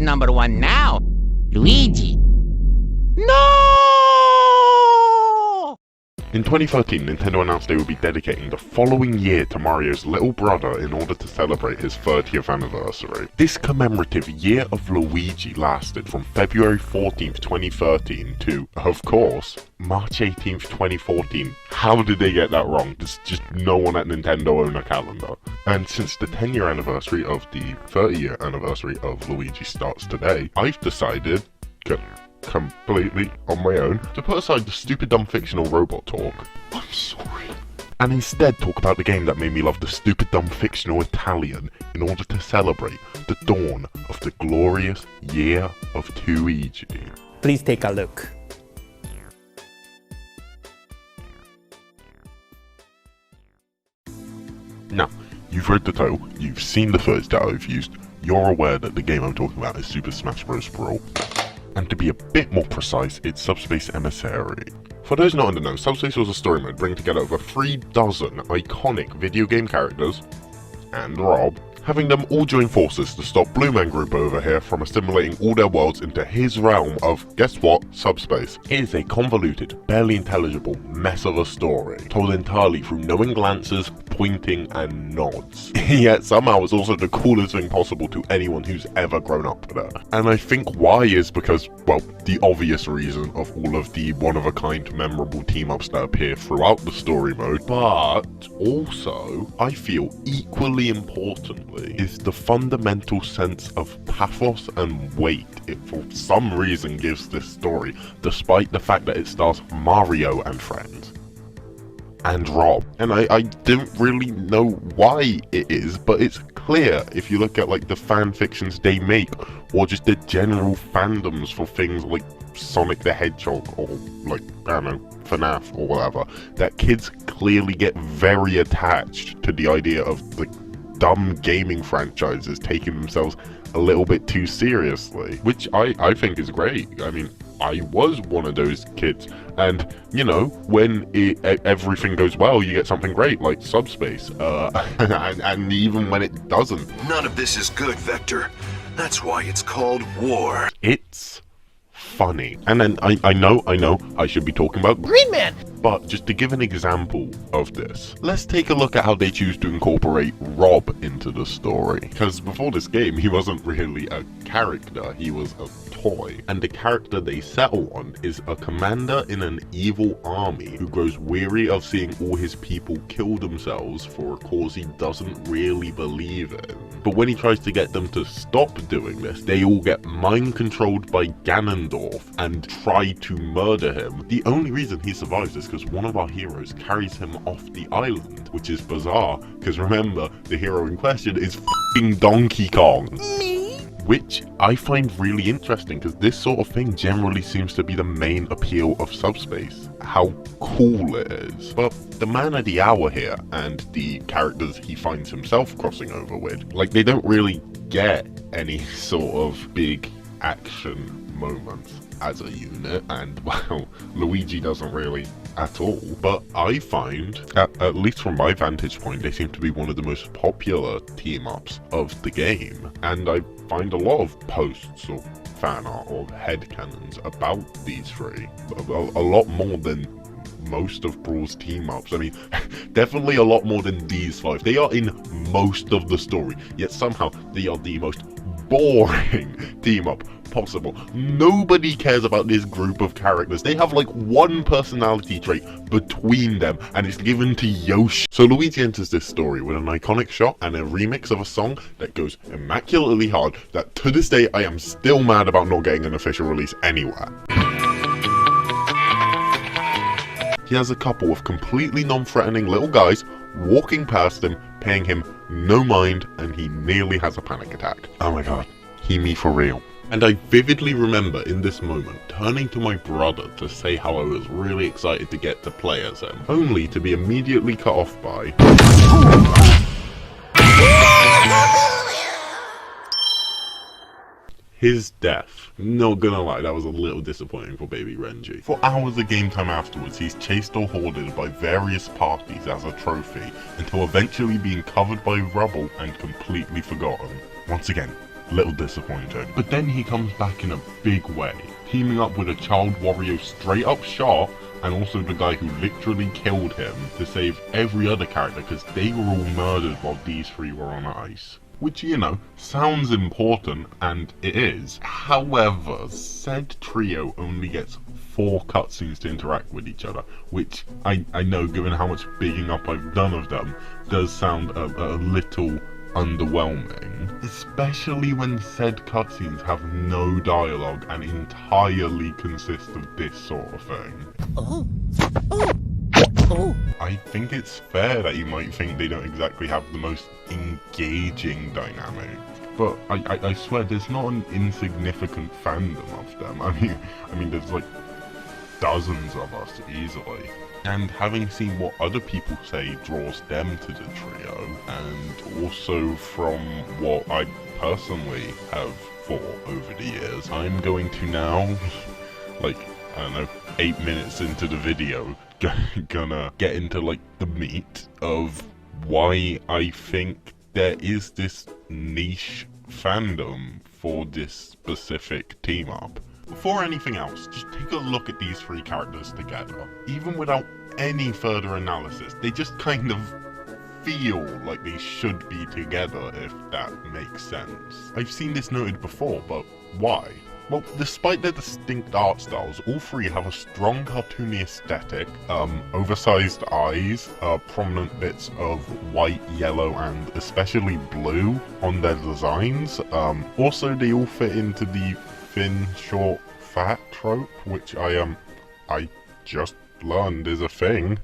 number one now? Luigi. No! In 2013, Nintendo announced they would be dedicating the following year to Mario's little brother in order to celebrate his 30th anniversary. This commemorative Year of Luigi lasted from February 14th, 2013 to, of course, March 18th, 2014. How did they get that wrong? There's just no one at Nintendo own a calendar. And since the 10-year anniversary of the 30-year anniversary of Luigi starts today, I've decided, completely on my own, to put aside the stupid dumb fictional robot talk, I'm sorry, and instead talk about the game that made me love the stupid dumb fictional Italian in order to celebrate the dawn of the glorious year of Twoigi. Please take a look. Now, you've read the title, you've seen the footage that I've used, you're aware that the game I'm talking about is Super Smash Bros Brawl. And to be a bit more precise, it's Subspace Emissary. For those not in the know, Subspace was a story mode bringing together over 3 dozen iconic video game characters, and Rob, having them all join forces to stop Blue Man Group over here from assimilating all their worlds into his realm of, guess what, subspace. It is a convoluted, barely intelligible mess of a story, told entirely through knowing glances, pointing, and nods. Yet somehow it's also the coolest thing possible to anyone who's ever grown up with it. And I think why is because, well, the obvious reason of all of the one-of-a-kind memorable team-ups that appear throughout the story mode, but also, I feel equally importantly, is the fundamental sense of pathos and weight it for some reason gives this story, despite the fact that it stars Mario and friends. And Rob. And I didn't really know why it is, but it's clear if you look at like the fan fictions they make, or just the general fandoms for things like Sonic the Hedgehog, or like, I don't know, FNAF or whatever, that kids clearly get very attached to the idea of like dumb gaming franchises taking themselves a little bit too seriously, which I think is great. I mean, I was one of those kids, and you know, when everything goes well, you get something great like Subspace, and even when it doesn't. None of this is good, Vector. That's why it's called war. It's funny. And then I know I should be talking about Green Man, but just to give an example of this, let's take a look at how they choose to incorporate Rob into the story. Because before this game, he wasn't really a character, he was a toy. And the character they settle on is a commander in an evil army who grows weary of seeing all his people kill themselves for a cause he doesn't really believe in. But when he tries to get them to stop doing this, they all get mind-controlled by Ganondorf and try to murder him. The only reason he survives is because one of our heroes carries him off the island, which is bizarre, because remember, the hero in question is f***ing Donkey Kong. Which I find really interesting, because this sort of thing generally seems to be the main appeal of Subspace, how cool it is. But the man of the hour here, and the characters he finds himself crossing over with, like, they don't really get any sort of big action moments as a unit, and well, Luigi doesn't really at all. But I find, at least from my vantage point, they seem to be one of the most popular team-ups of the game, and I find a lot of posts or fan art or headcanons about these three, a lot more than most of Brawl's team-ups. I mean, definitely a lot more than these 5. They are in most of the story, yet somehow they are the most boring team-up possible. Nobody cares about this group of characters. They have like one personality trait between them, and it's given to Yoshi. So Luigi enters this story with an iconic shot and a remix of a song that goes immaculately hard, that to this day I am still mad about not getting an official release anywhere. He has a couple of completely non-threatening little guys walking past him, paying him no mind, and he nearly has a panic attack. Oh my god, he me for real. And I vividly remember in this moment turning to my brother to say how I was really excited to get to play as him, only to be immediately cut off by his death. Not gonna lie, that was a little disappointing for baby Renji. For hours of game time afterwards, he's chased or hoarded by various parties as a trophy, until eventually being covered by rubble and completely forgotten. Once again, little disappointing. But then he comes back in a big way, teaming up with a child Wario straight up shot, and also the guy who literally killed him to save every other character because they were all murdered while these three were on ice. Which, you know, sounds important, and it is. However, said trio only gets 4 cutscenes to interact with each other, which I know, given how much bigging up I've done of them, does sound a little underwhelming, especially when said cutscenes have no dialogue and entirely consist of this sort of thing. I think it's fair that you might think they don't exactly have the most engaging dynamic, but I swear there's not an insignificant fandom of them. I mean there's like dozens of us easily. And having seen what other people say draws them to the trio, and also from what I personally have thought over the years, I'm going to now, like, I don't know, 8 minutes into the video, gonna get into like the meat of why I think there is this niche fandom for this specific team up. Before anything else, just take a look at these 3 characters together. Even without any further analysis, they just kind of feel like they should be together, if that makes sense. I've seen this noted before, but why? Well, despite their distinct art styles, all 3 have a strong cartoony aesthetic, oversized eyes, prominent bits of white, yellow, and especially blue on their designs. Also, they all fit into the thin, short, fat trope, which I just learned is a thing.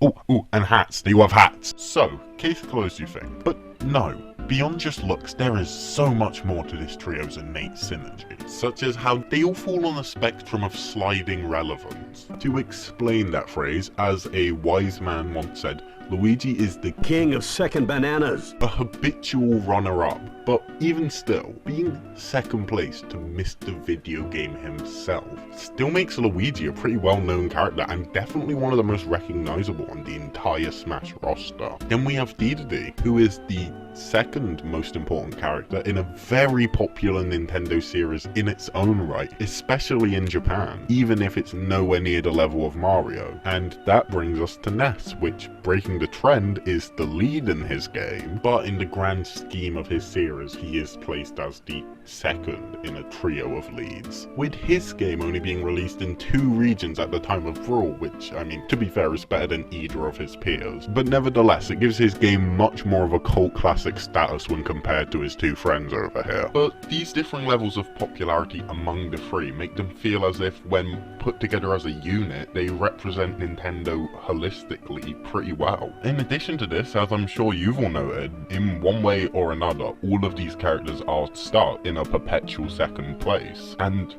Oh, and hats. They love hats. So, case closed, you think. But no. Beyond just looks, there is so much more to this trio's innate synergy, such as how they all fall on a spectrum of sliding relevance. To explain that phrase, as a wise man once said, Luigi is the king of second bananas, a habitual runner-up, but even still, being second place to Mr. Video Game himself still makes Luigi a pretty well-known character and definitely one of the most recognizable on the entire Smash roster. Then we have Dedede, who is the second most important character in a very popular Nintendo series in its own right, especially in Japan, even if it's nowhere near the level of Mario. And that brings us to Ness, which, breaking the trend, is the lead in his game, but in the grand scheme of his series, he is placed as the second in a trio of leads, with his game only being released in 2 regions at the time of Brawl, which, I mean, to be fair, is better than either of his peers. But nevertheless, it gives his game much more of a cult classic status when compared to his 2 friends over here. But these differing levels of popularity among the 3 make them feel as if, when put together as a unit, they represent Nintendo holistically pretty well. In addition to this, as I'm sure you've all noted, in one way or another, all of these characters are stuck in a perpetual second place. And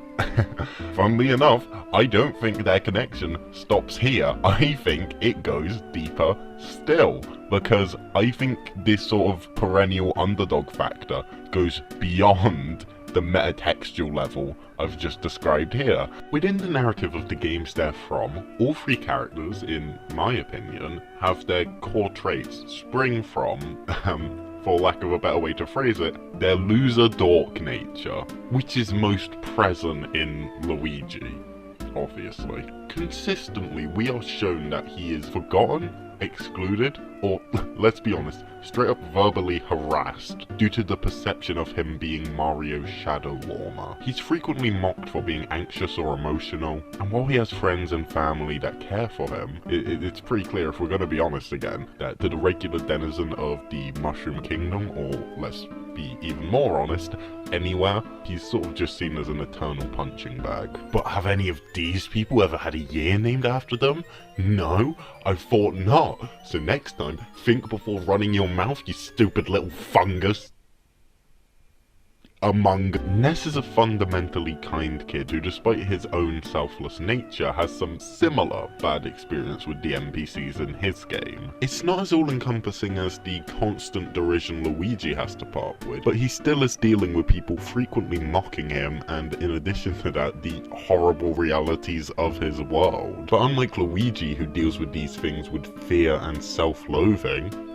funnily enough, I don't think their connection stops here. I think it goes deeper still, because I think this sort of perennial underdog factor goes beyond the metatextual level I've just described here. Within the narrative of the games they're from, all 3 characters, in my opinion, have their core traits spring from, for lack of a better way to phrase it, their loser dork nature, which is most present in Luigi, obviously. Consistently, we are shown that he is forgotten, excluded, or, let's be honest, straight up verbally harassed due to the perception of him being Mario's shadow warmer. He's frequently mocked for being anxious or emotional, and while he has friends and family that care for him, it's pretty clear, if we're going to be honest again, that to the regular denizen of the Mushroom Kingdom, or let's be even more honest, anywhere, he's sort of just seen as an eternal punching bag. But have any of these people ever had a year named after them? No, I thought not. So next time, think before running your mouth, you stupid little fungus. Ness is a fundamentally kind kid who, despite his own selfless nature, has some similar bad experience with the NPCs in his game. It's not as all-encompassing as the constant derision Luigi has to put up with, but he still is dealing with people frequently mocking him, and in addition to that, the horrible realities of his world. But unlike Luigi, who deals with these things with fear and self-loathing,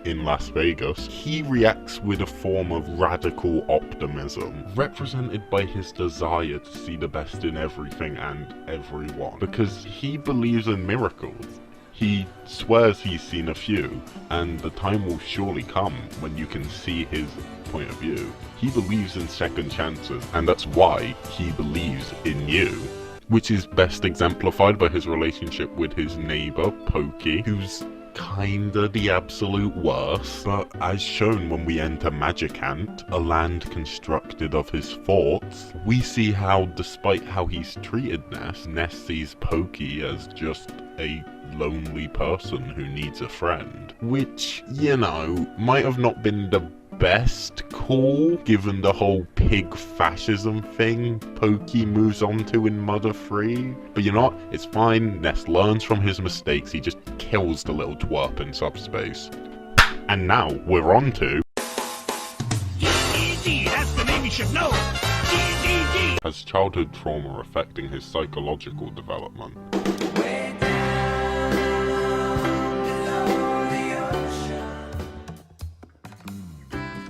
in Las Vegas, he reacts with a form of radical optimism, represented by his desire to see the best in everything and everyone, because he believes in miracles. He swears he's seen a few, and the time will surely come when you can see his point of view. He believes in second chances, and that's why he believes in you. Which is best exemplified by his relationship with his neighbor, Pokey, who's kinda the absolute worst, but as shown when we enter Magicant, a land constructed of his thoughts, we see how, despite how he's treated Ness sees Pokey as just a lonely person who needs a friend. Which, you know, might have not been the best call, given the whole pig fascism thing Pokey moves on to in Mother 3. But you know what? It's fine. Ness learns from his mistakes. He just kills the little twerp in Subspace. And now we're on to... Dedede, that's the name you should know! Dedede! Has childhood trauma affecting his psychological development?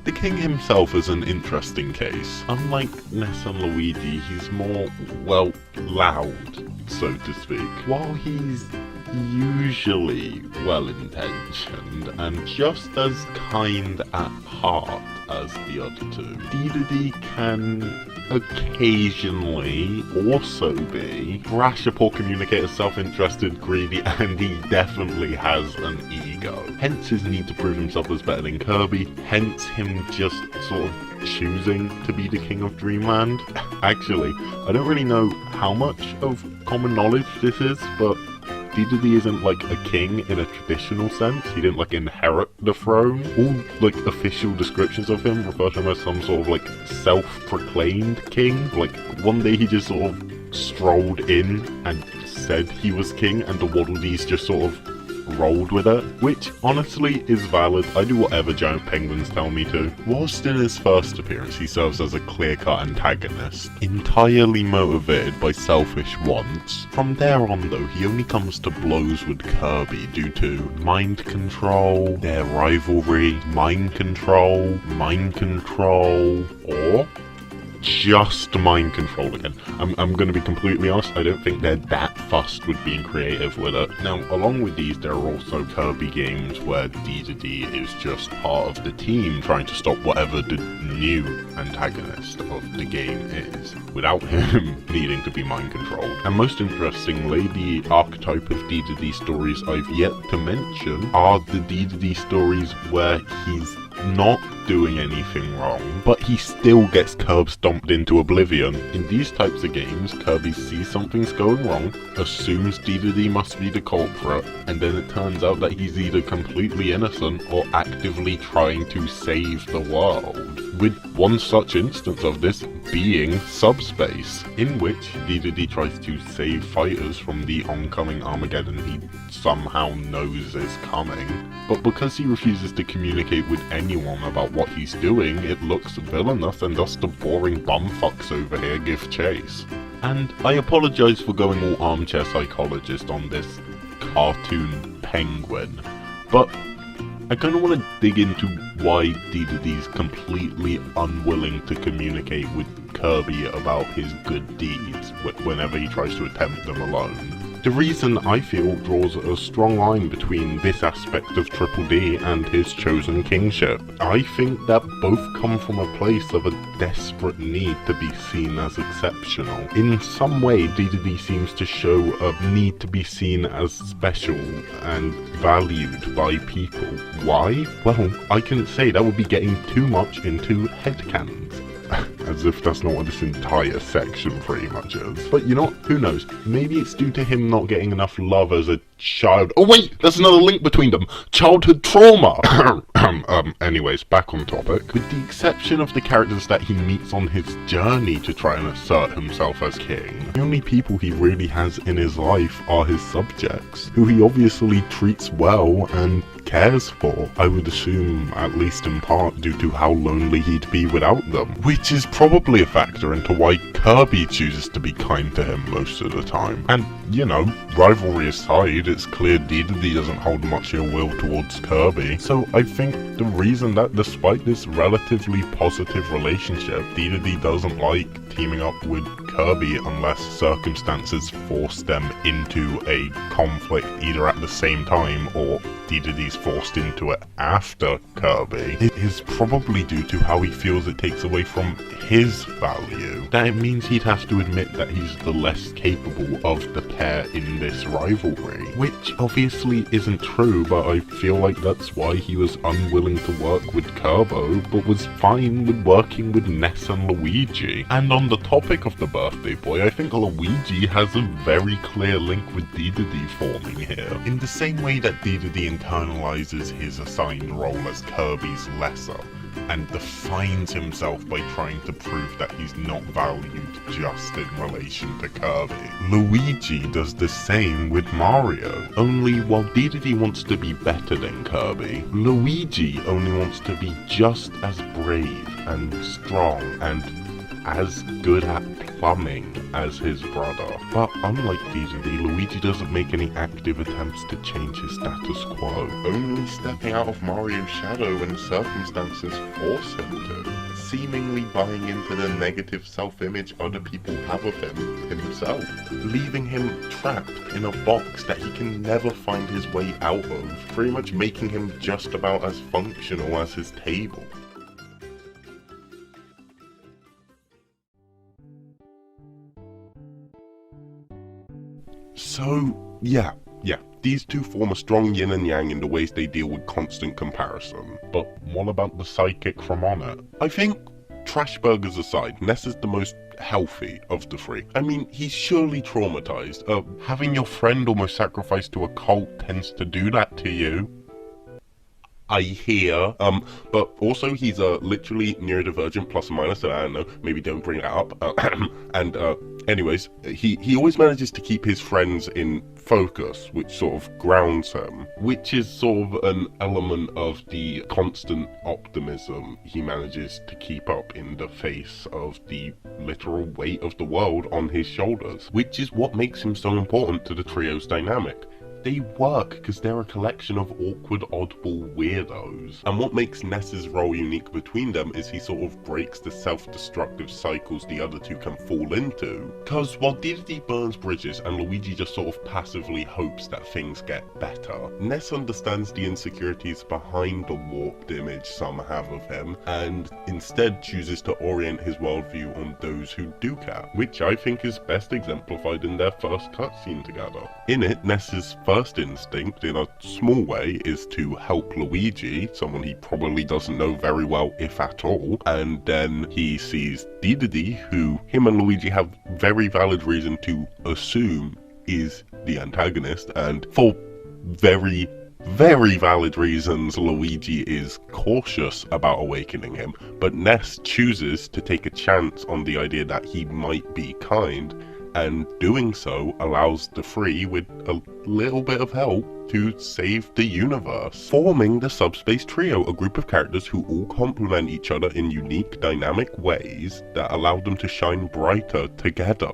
The king himself is an interesting case. Unlike Ness and Luigi, he's more, well, loud, so to speak. While he's usually well-intentioned and just as kind at heart as the other two, Dedede can occasionally also be brash, a poor communicator, self-interested, greedy, and he definitely has an ego. Hence his need to prove himself as better than Kirby, hence him just sort of choosing to be the king of Dreamland. Actually, I don't really know how much of common knowledge this is, but Dedede isn't like a king in a traditional sense. He didn't like inherit the throne. All like official descriptions of him refer to him as some sort of like self-proclaimed king. Like one day he just sort of strolled in and said he was king, and the Waddle Dees just sort of rolled with it, which honestly is valid. I do whatever giant penguins tell me to. Whilst in his first appearance he serves as a clear-cut antagonist, entirely motivated by selfish wants. From there on though, he only comes to blows with Kirby due to mind control, their rivalry, mind control, or just mind control again. I'm going to be completely honest, I don't think they're that fussed with being creative with it. Now, along with these, there are also Kirby games where Dedede is just part of the team trying to stop whatever the new antagonist of the game is, without him needing to be mind controlled. And most interestingly, the archetype of Dedede stories I've yet to mention are the Dedede stories where he's not doing anything wrong, but he still gets curb stomped into oblivion. In these types of games, Kirby sees something's going wrong, assumes Dedede must be the culprit, and then it turns out that he's either completely innocent or actively trying to save the world. With one such instance of this being Subspace, in which Dedede tries to save fighters from the oncoming Armageddon he somehow knows is coming, but because he refuses to communicate with anyone about what he's doing, it looks villainous, and thus the boring bumfucks over here give chase. And I apologise for going all armchair psychologist on this cartoon penguin, but I kind of want to dig into why Dedede's completely unwilling to communicate with Kirby about his good deeds whenever he tries to attempt them alone. The reason I feel draws a strong line between this aspect of Triple D and his chosen kingship. I think that both come from a place of a desperate need to be seen as exceptional. In some way, Dedede seems to show a need to be seen as special and valued by people. Why? Well, I can say that would be getting too much into headcanons. As if that's not what this entire section pretty much is. But you know what? Who knows? Maybe it's due to him not getting enough love as a child. Oh wait! There's another link between them! Childhood trauma! Anyways, back on topic. With the exception of the characters that he meets on his journey to try and assert himself as king, the only people he really has in his life are his subjects, who he obviously treats well and cares for. I would assume, at least in part, due to how lonely he'd be without them. Which is probably a factor into why Kirby chooses to be kind to him most of the time. And, you know, rivalry aside, it's clear Dedede doesn't hold much ill will towards Kirby. So I think the reason that despite this relatively positive relationship, Dedede doesn't like teaming up with Kirby unless circumstances force them into a conflict either at the same time or Dedede's forced into it after Kirby, it is probably due to how he feels it takes away from his value. That it means he'd have to admit that he's the less capable of the pair in this rivalry. Which obviously isn't true, but I feel like that's why he was unwilling to work with Kirby, but was fine with working with Ness and Luigi. And on the topic of the birthday boy, I think Luigi has a very clear link with Dedede forming here. In the same way that Dedede internalizes his assigned role as Kirby's lesser, and defines himself by trying to prove that he's not valued just in relation to Kirby. Luigi does the same with Mario, only while Dedede wants to be better than Kirby, Luigi only wants to be just as brave and strong and as good at plumbing as his brother. But unlike Dedede, Luigi doesn't make any active attempts to change his status quo, only stepping out of Mario's shadow when circumstances force him to, seemingly buying into the negative self-image other people have of him himself, leaving him trapped in a box that he can never find his way out of, pretty much making him just about as functional as his table. So, yeah, these two form a strong yin and yang in the ways they deal with constant comparison. But what about the sidekick from On It? I think, trash burgers aside, Ness is the most healthy of the three. I mean, he's surely traumatized. Having your friend almost sacrificed to a cult tends to do that to you. I hear, but also he's literally neurodivergent plus or minus, so I don't know, maybe don't bring that up, anyways, he always manages to keep his friends in focus, which sort of grounds him, which is sort of an element of the constant optimism he manages to keep up in the face of the literal weight of the world on his shoulders, which is what makes him so important to the trio's dynamic. They work because they're a collection of awkward, oddball weirdos. And what makes Ness's role unique between them is he sort of breaks the self-destructive cycles the other two can fall into. Because while Dedede burns bridges and Luigi just sort of passively hopes that things get better, Ness understands the insecurities behind the warped image some have of him, and instead chooses to orient his worldview on those who do care, which I think is best exemplified in their first cutscene together. In it, Ness's first instinct, in a small way, is to help Luigi, someone he probably doesn't know very well, if at all, and then he sees Dedede, who him and Luigi have very valid reason to assume is the antagonist, and for very valid reasons Luigi is cautious about awakening him, but Ness chooses to take a chance on the idea that he might be kind, and doing so allows the three, with a little bit of help, to save the universe, forming the Subspace Trio, a group of characters who all complement each other in unique, dynamic ways that allow them to shine brighter together.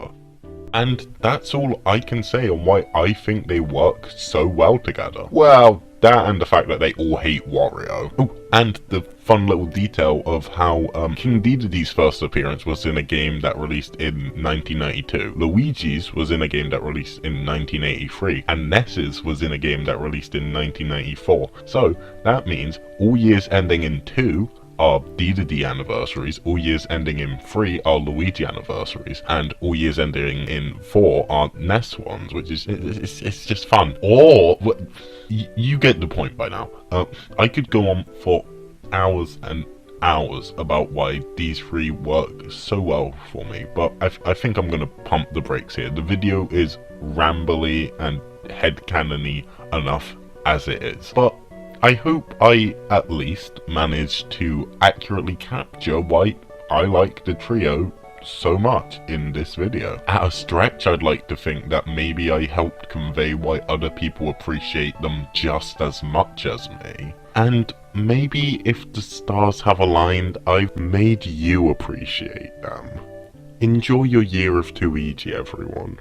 And that's all I can say on why I think they work so well together. Well, that and the fact that they all hate Wario. Oh, and the fun little detail of how King Dedede's first appearance was in a game that released in 1992, Luigi's was in a game that released in 1983, and Ness's was in a game that released in 1994. So that means all years ending in 2 are Dedede anniversaries, all years ending in 3 are Luigi anniversaries, and all years ending in 4 are Ness ones, which is, it's just fun. Or, you get the point by now. I could go on for hours and hours about why these three work so well for me, but I think I'm gonna pump the brakes here. The video is rambly and headcanon-y enough as it is, but I hope I at least managed to accurately capture why I like the trio so much in this video. At a stretch, I'd like to think that maybe I helped convey why other people appreciate them just as much as me. And maybe if the stars have aligned, I've made you appreciate them. Enjoy your year of Twoigi, everyone.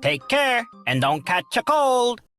Take care and don't catch a cold.